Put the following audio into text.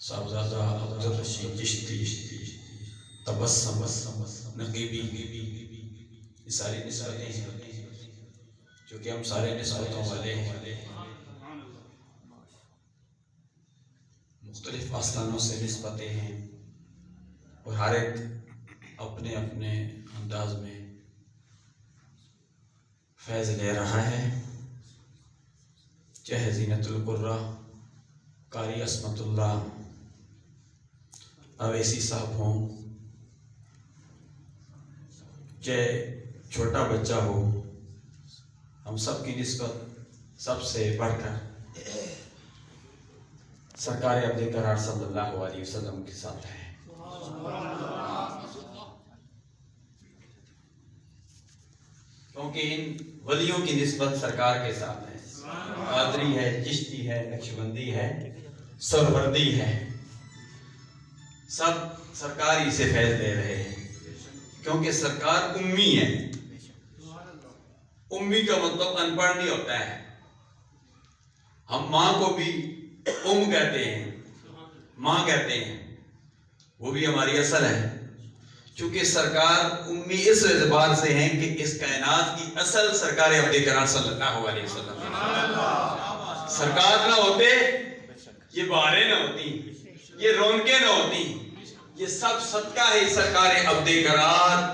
صاحبزادہ عبدالرشید چشتی، تبسم نقیبی، یہ ساری نسبتیں ہیں جو کہ ہم سارے نسبتوں والے ہیں، مختلف آستانوں سے نسبتیں ہیں اور ہر ایک اپنے اپنے انداز میں فیض لے رہا ہے، چاہے زینت القرہ قاری عصمت اللہ اویسی صاحب ہوں، چاہے چھوٹا بچہ ہو، ہم سب کی نسبت سب سے بڑھ کر سرکار عبد قرار صلی اللہ علیہ وسلم کے ساتھ ہے۔ کیونکہ ان ولیوں کی نسبت سرکار کے ساتھ ہے، قادری ہے، چشتی ہے، نقشبندی ہے، سروردی ہے، سب سرکار ہی سے فیض لے رہے ہیں، کیونکہ سرکار امی ہے۔ امی کا مطلب ان پڑھ نہیں ہوتا ہے، ہم ماں کو بھی کہتے ہیں، ماں کہتے ہیں، وہ بھی ہماری اصل ہے، چونکہ سرکار امی اس اعتبار سے ہیں کہ اس کائنات کی اصل سرکار عبد قرار صلی اللہ علیہ وسلم۔ سرکار نہ ہوتے یہ بہاریں نہ ہوتی، یہ رونقیں نہ ہوتی، یہ سب صدقہ ہے سرکار عبد قرار